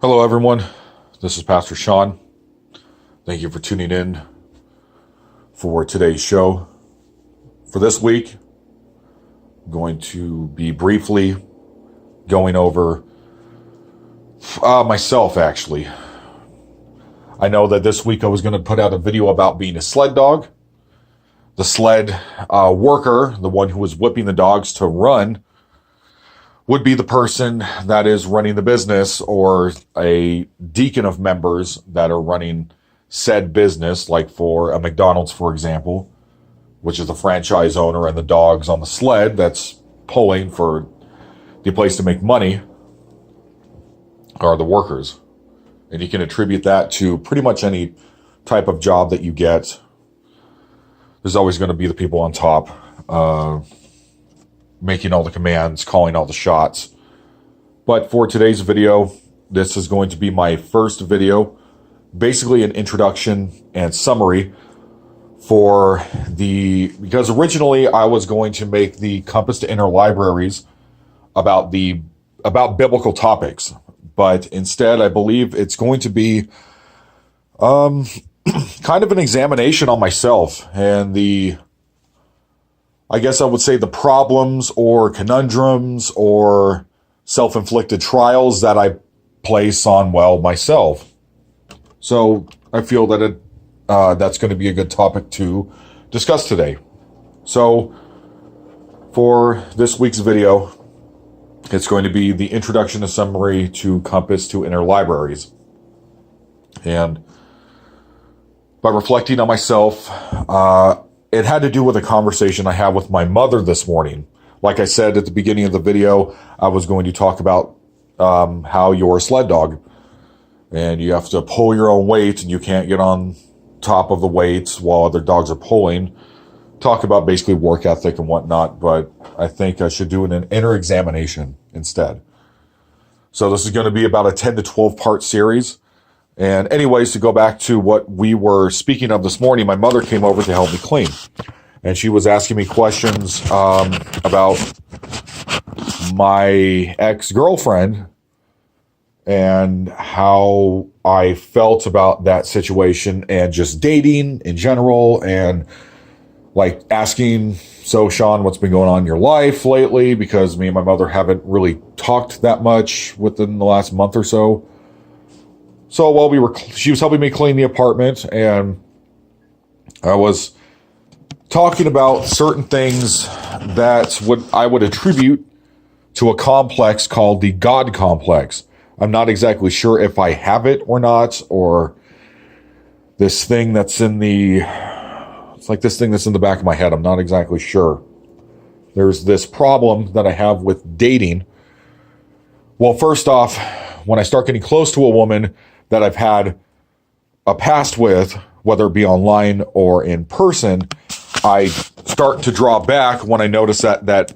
Hello, everyone. This is Pastor Sean. Thank you for tuning in for today's show. For this week, I'm going to be briefly going over myself, actually. I know that this week I was going to put out a video about being a sled dog. The sled worker, the one who was whipping the dogs to run, would be the person that is running the business, or a deacon of members that are running said business, like for a McDonald's, for example, which is the franchise owner, and the dogs on the sled that's pulling for the place to make money are the workers. And you can attribute that to pretty much any type of job that you get. There's always going to be the people on top, making all the commands, calling all the shots. But for today's video, this is going to be my first video, basically an introduction and summary because originally I was going to make the Compass to Interlibraries about biblical topics, but instead I believe it's going to be kind of an examination on myself and I guess I would say the problems or conundrums or self-inflicted trials that I place on, myself. So I feel that that's going to be a good topic to discuss today. So for this week's video, it's going to be the introduction and summary to Compass to Interlibraries. And by reflecting on myself, it had to do with a conversation I had with my mother this morning. Like I said at the beginning of the video, I was going to talk about how you're a sled dog and you have to pull your own weight and you can't get on top of the weights while other dogs are pulling. Talk about basically work ethic and whatnot, but I think I should do an inner examination instead. So this is going to be about a 10 to 12 part series. And anyways, to go back to what we were speaking of this morning, my mother came over to help me clean. And she was asking me questions about my ex-girlfriend and how I felt about that situation and just dating in general, and like asking, so Sean, what's been going on in your life lately? Because me and my mother haven't really talked that much within the last month or so. So while she was helping me clean the apartment, and I was talking about certain things that I would attribute to a complex called the God complex. I'm not exactly sure if I have it or not, or this thing that's it's like this thing that's in the back of my head. I'm not exactly sure. There's this problem that I have with dating. Well, first off, when I start getting close to a woman that I've had a past with, whether it be online or in person, I start to draw back when I notice that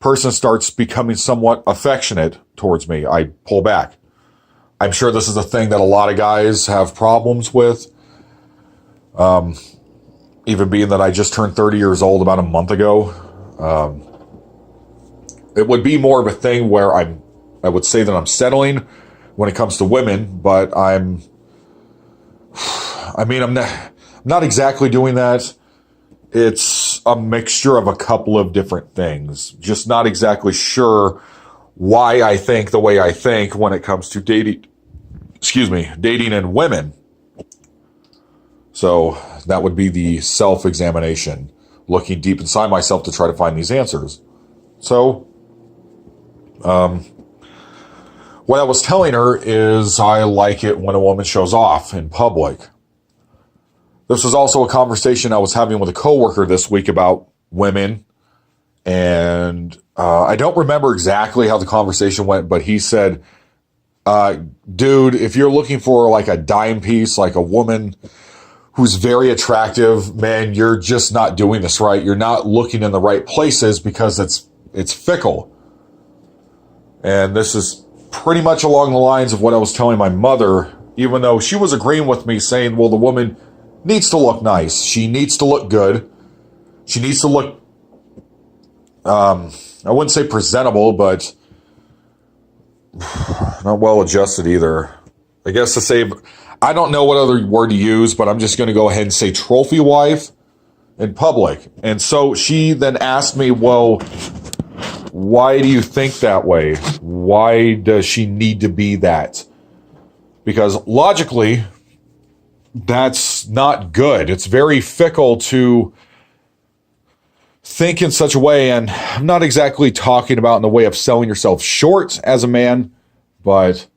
person starts becoming somewhat affectionate towards me. I pull back. I'm sure this is a thing that a lot of guys have problems with. Even being that I just turned 30 years old about a month ago. It would be more of a thing where I would say that I'm settling when it comes to women, but I'm not exactly doing that. It's a mixture of a couple of different things. Just not exactly sure why I think the way I think when it comes to dating and women. So that would be the self-examination, looking deep inside myself to try to find these answers. So, what I was telling her is I like it when a woman shows off in public. This was also a conversation I was having with a coworker this week about women. And I don't remember exactly how the conversation went, but he said, dude, if you're looking for like a dime piece, like a woman who's very attractive, man, you're just not doing this right. You're not looking in the right places because it's fickle. And this is pretty much along the lines of what I was telling my mother, even though she was agreeing with me, saying, well, the woman needs to look nice. She needs to look good. She needs to look, I wouldn't say presentable, but Not well adjusted either. I guess to say, I don't know what other word to use, but I'm just going to go ahead and say trophy wife in public. And so she then asked me, well, why do you think that way? Why does she need to be that? Because logically, that's not good. It's very fickle to think in such a way, and I'm not exactly talking about in the way of selling yourself short as a man, but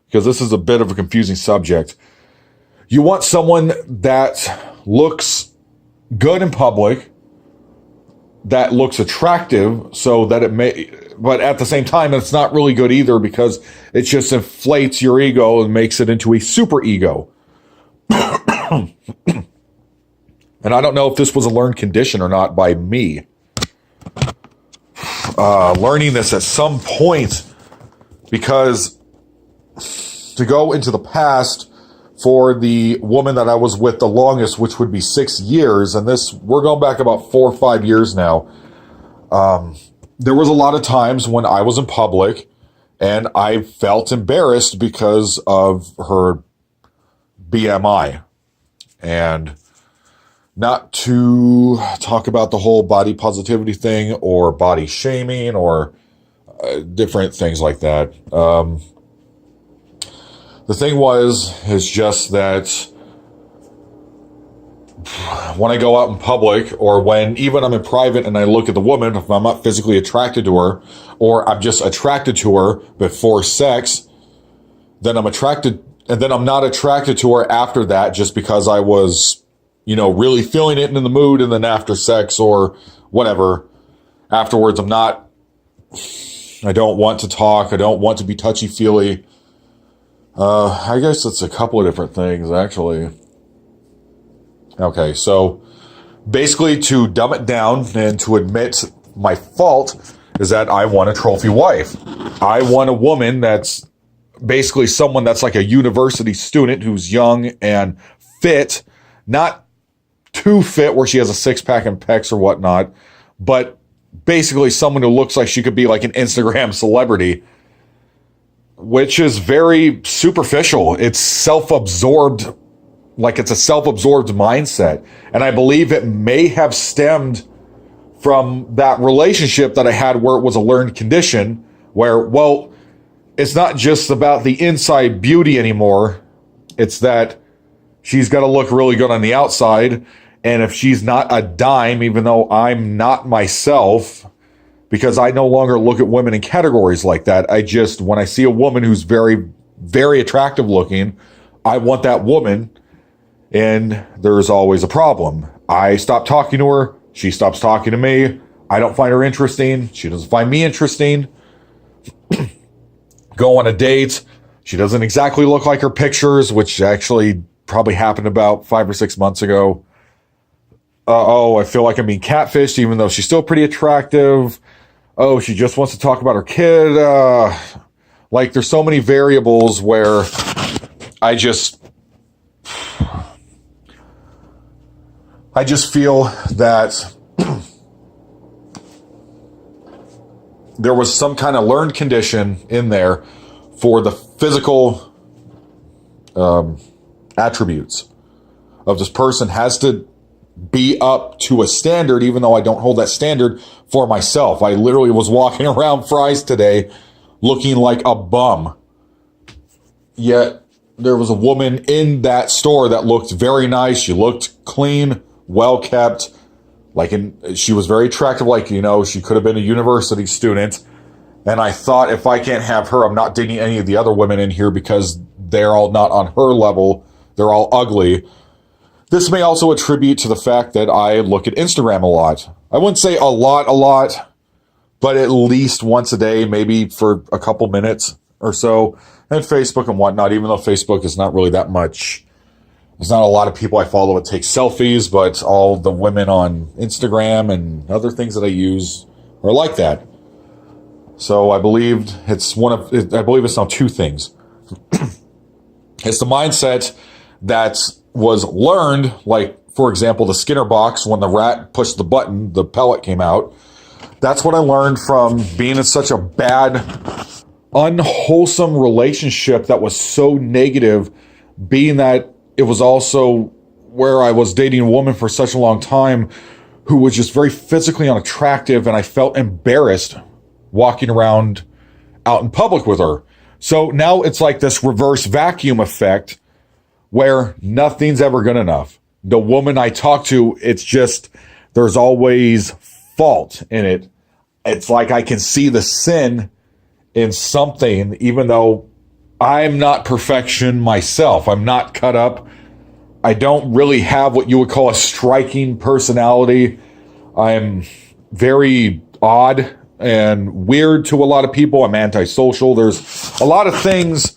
because this is a bit of a confusing subject. You want someone that looks good in public, that looks attractive, so that it may, but at the same time, it's not really good either because it just inflates your ego and makes it into a super ego. And I don't know if this was a learned condition or not by me. Learning this at some point, because to go into the past for the woman that I was with the longest, which would be 6 years, and this, we're going back about 4 or 5 years now. There was a lot of times when I was in public and I felt embarrassed because of her BMI. And not to talk about the whole body positivity thing or body shaming or different things like that. The thing is just that when I go out in public, or when even I'm in private and I look at the woman, if I'm not physically attracted to her, or I'm just attracted to her before sex, then I'm attracted, and then I'm not attracted to her after that just because I was, really feeling it and in the mood, and then after sex or whatever, afterwards I don't want to talk, I don't want to be touchy-feely. I guess it's a couple of different things, actually. Okay, so basically to dumb it down and to admit my fault is that I want a trophy wife. I want a woman that's basically someone that's like a university student who's young and fit, not too fit where she has a six-pack and pecs or whatnot, but basically someone who looks like she could be like an Instagram celebrity, which is very superficial. It's self-absorbed, like it's a self-absorbed mindset. And I believe it may have stemmed from that relationship that I had where it was a learned condition, where, well, it's not just about the inside beauty anymore. It's that she's got to look really good on the outside. And if she's not a dime, even though I'm not myself, because I no longer look at women in categories like that. When I see a woman who's very, very attractive looking, I want that woman, and there's always a problem. I stop talking to her. She stops talking to me. I don't find her interesting. She doesn't find me interesting. Go on a date. She doesn't exactly look like her pictures, which actually probably happened about 5 or 6 months ago. I feel like I'm being catfished, even though she's still pretty attractive. Oh, she just wants to talk about her kid. Like, there's so many variables where I just feel that there was some kind of learned condition in there for the physical attributes of this person has to be up to a standard, even though I don't hold that standard for myself. I literally was walking around Fry's today looking like a bum. Yet there was a woman in that store that looked very nice. She looked clean, well kept. She was very attractive. She could have been a university student. And I thought, if I can't have her, I'm not dating any of the other women in here because they're all not on her level. They're all ugly. This may also attribute to the fact that I look at Instagram a lot. I wouldn't say a lot, but at least once a day, maybe for a couple minutes or so. And Facebook and whatnot, even though Facebook is not really that much. There's not a lot of people I follow that take selfies, but all the women on Instagram and other things that I use are like that. So I believe it's now two things. It's the mindset that was learned, like, for example, the Skinner box, when the rat pushed the button, the pellet came out. That's what I learned from being in such a bad, unwholesome relationship that was so negative, being that it was also where I was dating a woman for such a long time who was just very physically unattractive, and I felt embarrassed walking around out in public with her. So now it's like this reverse vacuum effect where nothing's ever good enough. The woman I talk to, it's just, there's always fault in it. It's like I can see the sin in something, even though I'm not perfection myself. I'm not cut up. I don't really have what you would call a striking personality. I'm very odd and weird to a lot of people. I'm antisocial. There's a lot of things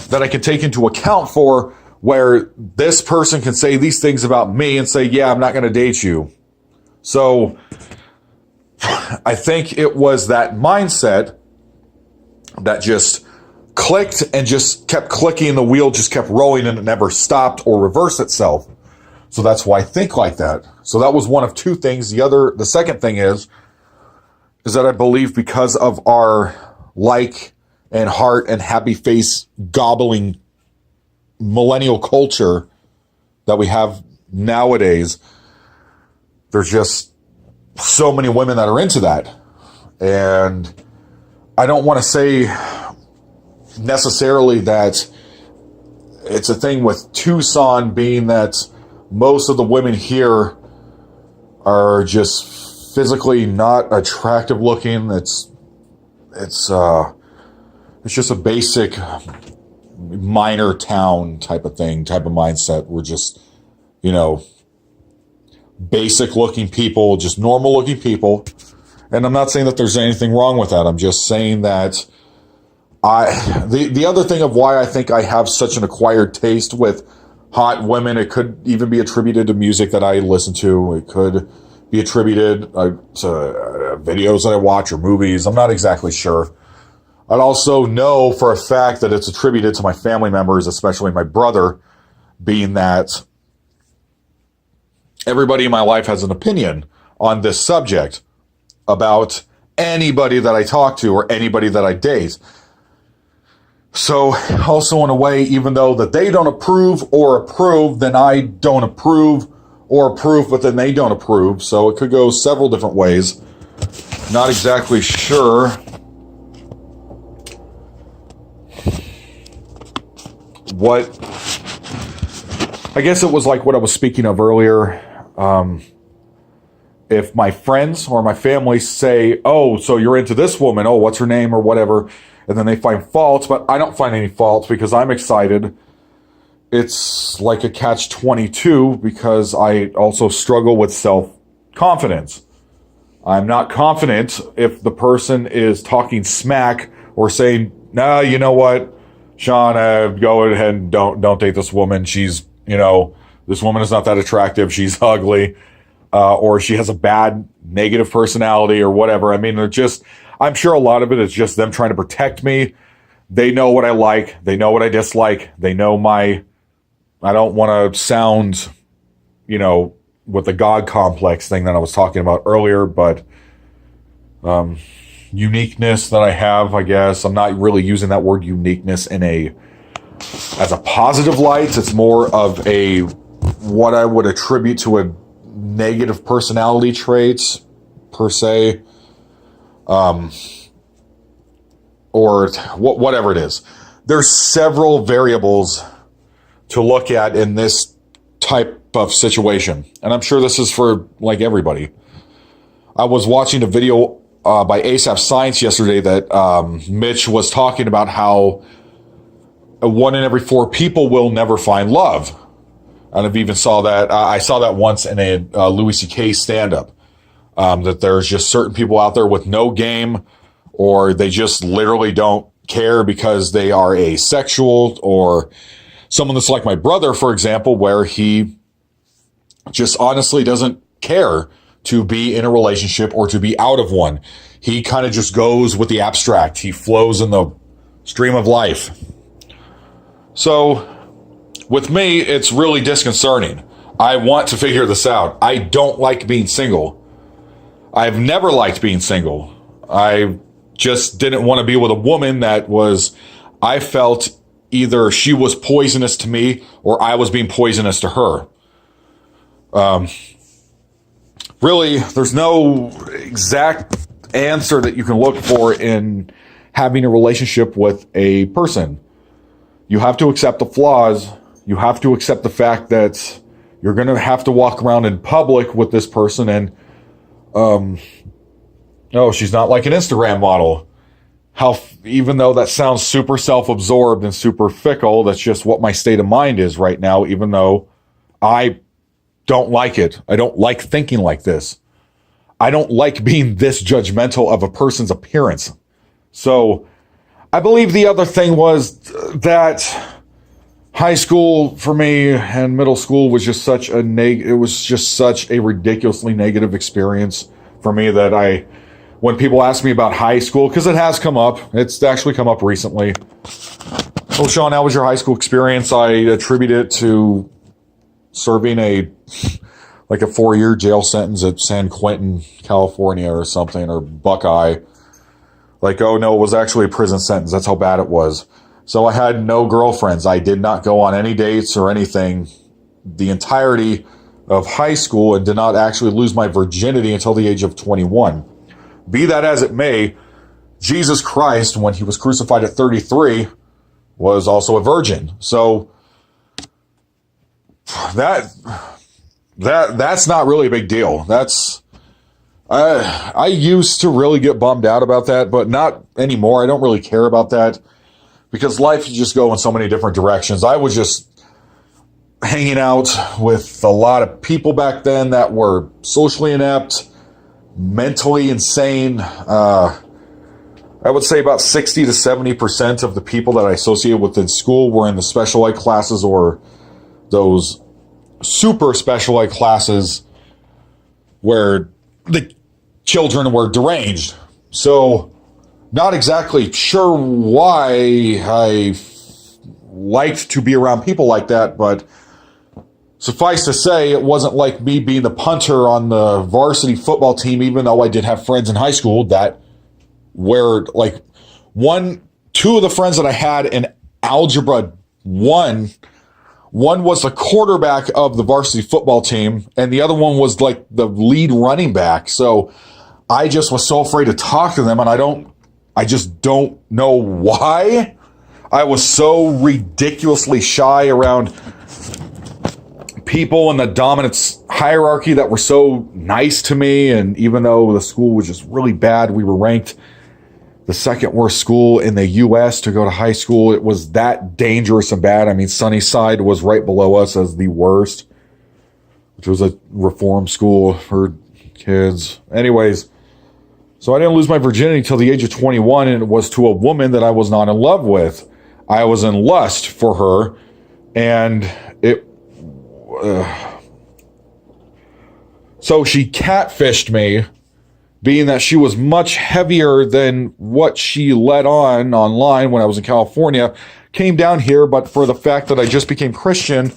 that I can take into account for where this person can say these things about me and say, yeah, I'm not going to date you. So I think it was that mindset that just clicked and just kept clicking. The wheel just kept rolling and it never stopped or reversed itself. So that's why I think like that. So that was one of two things. The second thing is that I believe because of our like and heart and happy face gobbling millennial culture that we have nowadays, there's just so many women that are into that. And I don't want to say necessarily that it's a thing with Tucson, being that most of the women here are just physically not attractive looking. It's just a basic minor town type of thing, type of mindset. We're just, basic looking people, just normal looking people. And I'm not saying that there's anything wrong with that. I'm just saying that the other thing of why I think I have such an acquired taste with hot women, it could even be attributed to music that I listen to. It could be attributed to videos that I watch or movies. I'm not exactly sure. I'd also know for a fact that it's attributed to my family members, especially my brother, being that everybody in my life has an opinion on this subject about anybody that I talk to or anybody that I date. So also in a way, even though that they don't approve or approve, then I don't approve or approve, but then they don't approve. So it could go several different ways. Not exactly sure what, I guess it was like what I was speaking of earlier. If my friends or my family say, oh, so you're into this woman, oh, what's her name or whatever, and then they find faults, but I don't find any faults because I'm excited. It's like a catch-22 because I also struggle with self-confidence. I'm not confident if the person is talking smack or saying, nah, you know what, Sean, go ahead and don't date this woman. She's, this woman is not that attractive. She's ugly. Or she has a bad negative personality or whatever. I mean, I'm sure a lot of it is just them trying to protect me. They know what I like. They know what I dislike. They know I don't want to sound, with the God complex thing that I was talking about earlier, but uniqueness that I have, I guess. I'm not really using that word uniqueness as a positive light. It's more of what I would attribute to a negative personality traits per se, or whatever it is. There's several variables to look at in this type of situation, and I'm sure this is for like everybody. I was watching a video by ASAP Science yesterday that Mitch was talking about how 1 in every 4 people will never find love. And I've even saw that. I saw that once in a Louis C.K. stand-up. That there's just certain people out there with no game, or they just literally don't care because they are asexual, or someone that's like my brother, for example, where he just honestly doesn't care to be in a relationship or to be out of one. He kind of just goes with the abstract. He flows in the stream of life. So with me, it's really disconcerting. I want to figure this out. I don't like being single. I've never liked being single. I just didn't want to be with a woman I felt either she was poisonous to me or I was being poisonous to her. Really, there's no exact answer that you can look for in having a relationship with a person. You have to accept the flaws. You have to accept the fact that you're going to have to walk around in public with this person and, no, she's not like an Instagram model. Even though that sounds super self-absorbed and super fickle, that's just what my state of mind is right now, even though I don't like it. I don't like thinking like this. I don't like being this judgmental of a person's appearance. So I believe the other thing was that high school for me and middle school was just such a ridiculously negative experience for me that when people ask me about high school, because it has come up, it's actually come up recently. Oh, Sean, how was your high school experience? I attribute it to serving a 4-year jail sentence at San Quentin, California or something, or Buckeye. Oh no, it was actually a prison sentence. That's how bad it was. So I had no girlfriends. I did not go on any dates or anything the entirety of high school and did not actually lose my virginity until the age of 21. Be that as it may, Jesus Christ, when he was crucified at 33, was also a virgin. So that's not really a big deal. I used to really get bummed out about that, but not anymore. I don't really care about that because life just go in so many different directions. I was just hanging out with a lot of people back then that were socially inept, mentally insane. I would say about 60 to 70% of the people that I associated with in school were in the special ed classes or those super special ed classes where the children were deranged. So, not exactly sure why I liked to be around people like that, but suffice to say, it wasn't like me being the punter on the varsity football team, even though I did have friends in high school that were two of the friends that I had in Algebra 1, one was the quarterback of the varsity football team, and the other one was the lead running back. So I just was so afraid to talk to them, and I just don't know why. I was so ridiculously shy around people in the dominance hierarchy that were so nice to me, and even though the school was just really bad, we were ranked the second worst school in the U.S. to go to high school. It was that dangerous and bad. I mean, Sunnyside was right below us as the worst, which was a reform school for kids. Anyways, so I didn't lose my virginity till the age of 21, and it was to a woman that I was not in love with. I was in lust for her, and so she catfished me, being that she was much heavier than what she let on online when I was in California. Came down here, but for the fact that I just became Christian,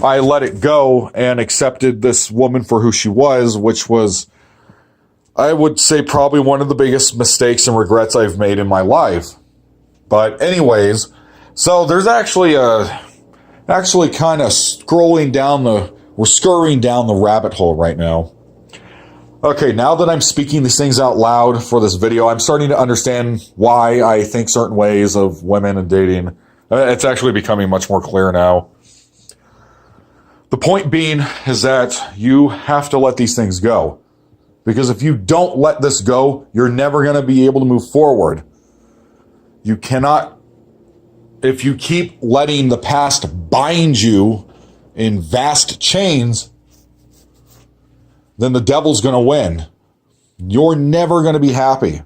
I let it go and accepted this woman for who she was, which was, I would say, probably one of the biggest mistakes and regrets I've made in my life. But anyways, so there's actually kind of scrolling down we're scurrying down the rabbit hole right now. Okay, now that I'm speaking these things out loud for this video, I'm starting to understand why I think certain ways of women and dating. It's actually becoming much more clear now. The point being is that you have to let these things go. Because if you don't let this go, you're never going to be able to move forward. You cannot, if you keep letting the past bind you in vast chains, then the devil's going to win. You're never going to be happy.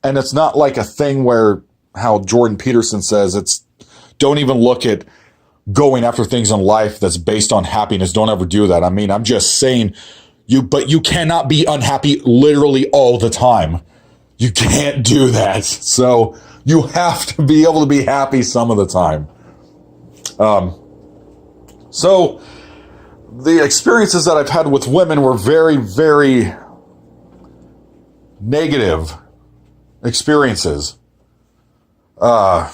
And it's not like a thing where, how Jordan Peterson says, don't even look at going after things in life that's based on happiness. Don't ever do that. I mean, I'm just saying, but you cannot be unhappy literally all the time. You can't do that. So you have to be able to be happy some of the time. So the experiences that I've had with women were very, very negative experiences. And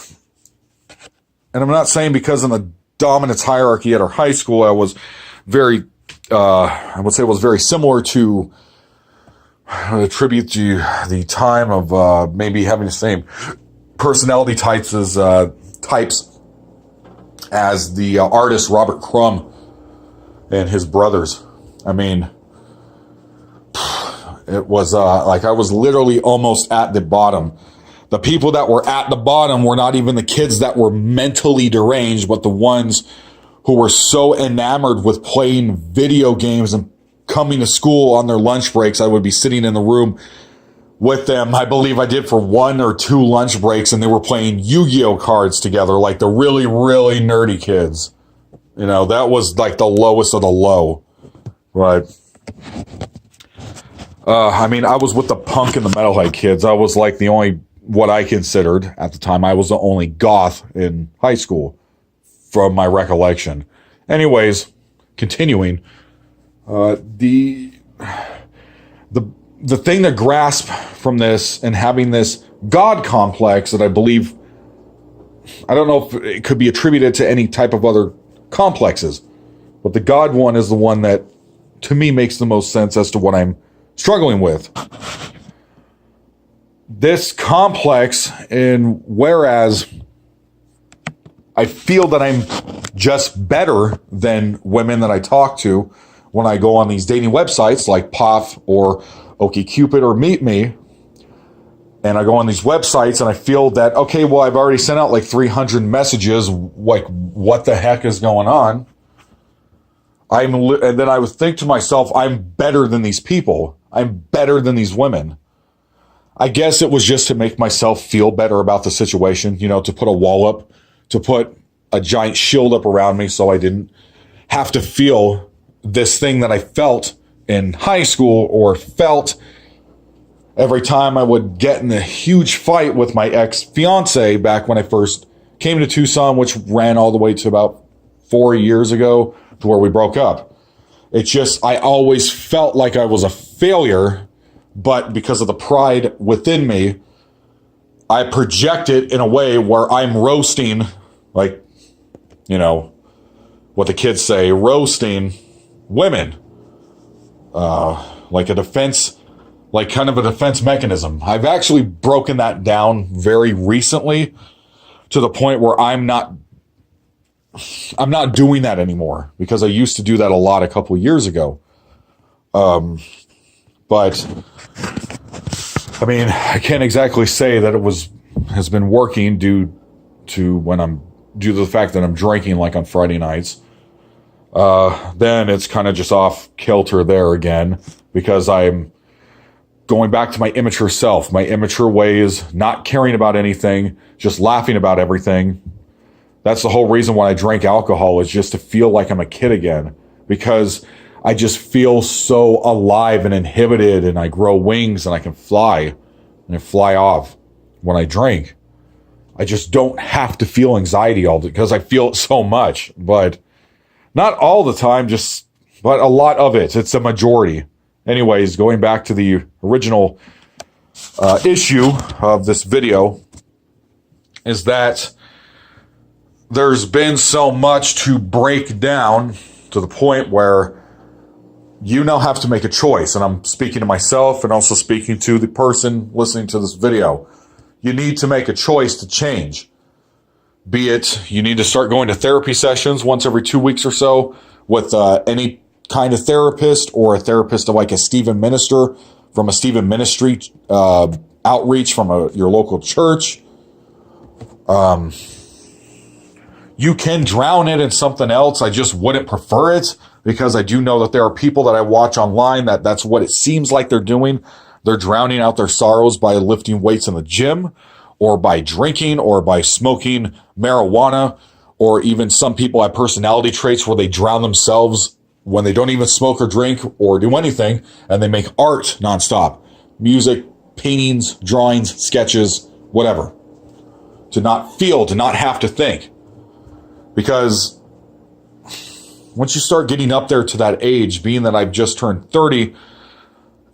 I'm not saying because in the dominance hierarchy at our high school, I was very, I would say it was very similar to, attribute to the time of maybe having the same personality types as the artist Robert Crumb and his brothers. I mean, it was like I was literally almost at the bottom. The people that were at the bottom were not even the kids that were mentally deranged, but the ones who were so enamored with playing video games and coming to school on their lunch breaks. I would be sitting in the room with them. I believe I did for 1 or 2 lunch breaks, and they were playing Yu-Gi-Oh cards together, like the really, really nerdy kids. You know, that was like the lowest of the low. Right. I mean, I was with the punk and the metalhead kids. I was like the only, what I considered at the time, I was the only goth in high school from my recollection. Anyways, continuing, the thing to grasp from this and having this God complex that I believe, I don't know if it could be attributed to any type of other complexes, but the God one is the one that to me makes the most sense as to what I'm struggling with. This complex, and whereas I feel that I'm just better than women that I talk to when I go on these dating websites like POF or OkCupid or Meet Me, and I go on these websites and I feel that, okay, well, I've already sent out like 300 messages, like what the heck is going on? And then I would think to myself, I'm better than these people. I'm better than these women. I guess it was just to make myself feel better about the situation, you know, to put a wall up, to put a giant shield up around me so I didn't have to feel this thing that I felt in high school or felt every time I would get in a huge fight with my ex-fiance back when I first came to Tucson, which ran all the way to about 4 years ago to where we broke up. It's just, I always felt like I was a failure, but because of the pride within me, I project it in a way where I'm roasting, like, you know, what the kids say, roasting women. Like a defense, like kind of a defense mechanism. I've actually broken that down very recently to the point where I'm not doing that anymore, because I used to do that a lot a couple of years ago. But I mean, I can't exactly say that it has been working due to the fact that I'm drinking like on Friday nights. Then it's kind of just off kilter there again, because I'm going back to my immature self, my immature ways, not caring about anything, just laughing about everything. That's the whole reason why I drank alcohol, is just to feel like I'm a kid again, because I just feel so alive and inhibited, and I grow wings and I can fly and I fly off when I drink. I just don't have to feel anxiety all because I feel it so much, but not all the time, but a lot of it. It's a majority. Anyways, going back to the original issue of this video, is that there's been so much to break down to the point where you now have to make a choice. And I'm speaking to myself and also speaking to the person listening to this video. You need to make a choice to change. Be it you need to start going to therapy sessions once every 2 weeks or so with any kind of therapist, or a therapist of like a Stephen Minister from a Stephen Ministry outreach from your local church. You can drown it in something else. I just wouldn't prefer it, because I do know that there are people that I watch online that's what it seems like they're doing. They're drowning out their sorrows by lifting weights in the gym, or by drinking, or by smoking marijuana, or even some people have personality traits where they drown themselves when they don't even smoke or drink or do anything, and they make art nonstop. Music, paintings, drawings, sketches, whatever. To not feel, to not have to think. Because once you start getting up there to that age, being that I've just turned 30,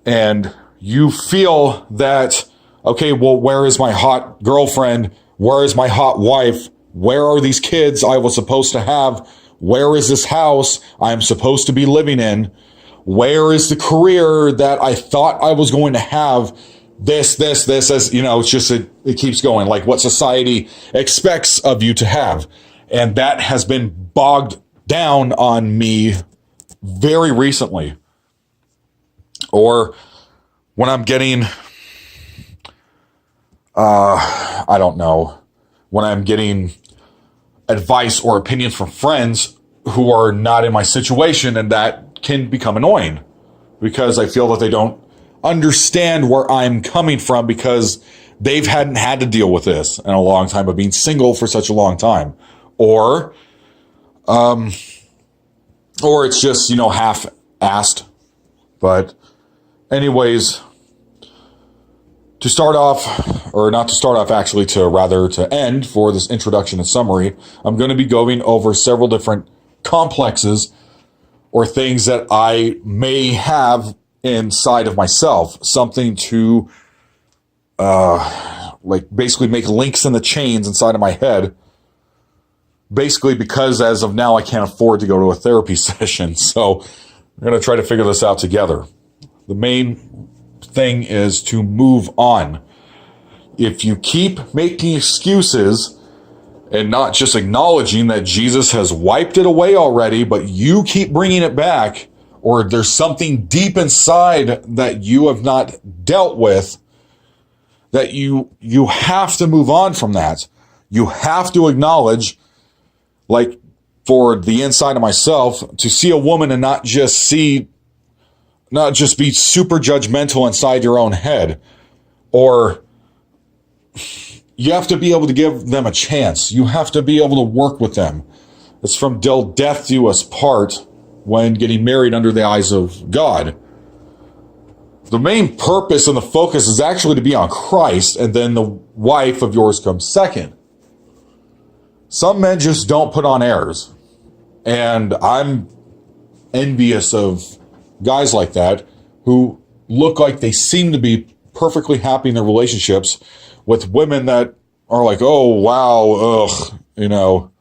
and you feel that, okay, well, where is my hot girlfriend? Where is my hot wife? Where are these kids I was supposed to have? Where is this house I'm supposed to be living in? Where is the career that I thought I was going to have? This, as you know, it's just, it keeps going, like what society expects of you to have. And that has been bogged down on me very recently. Or when I'm getting, I don't know, when I'm getting advice or opinions from friends who are not in my situation, and that can become annoying because I feel that they don't understand where I'm coming from because they've hadn't had to deal with this in a long time of being single for such a long time. Or it's just, half-assed. But anyways, to start off, or not to start off actually, to end for this introduction and summary, I'm going to be going over several different complexes or things that I may have inside of myself, something to basically make links in the chains inside of my head, basically because as of now I can't afford to go to a therapy session, so we're going to try to figure this out together. The main thing is to move on. If you keep making excuses and not just acknowledging that Jesus has wiped it away already, but you keep bringing it back, or there's something deep inside that you have not dealt with, that you have to move on from that. You have to acknowledge, like for the inside of myself, to see a woman and not just be super judgmental inside your own head. Or you have to be able to give them a chance. You have to be able to work with them. It's from till death do us part when getting married under the eyes of God. The main purpose and the focus is actually to be on Christ, and then the wife of yours comes second. Some men just don't put on airs. And I'm envious of guys like that who look like they seem to be perfectly happy in their relationships with women that are like, oh, wow, ugh,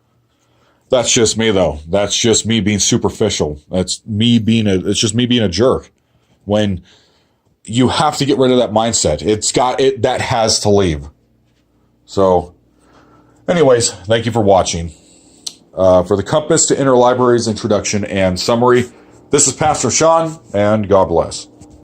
That's just me, though. That's just me being superficial. It's just me being a jerk. When you have to get rid of that mindset. That has to leave. So, anyways, thank you for watching. For the Compass to Interlibraries Introduction and Summary, this is Pastor Sean, and God bless.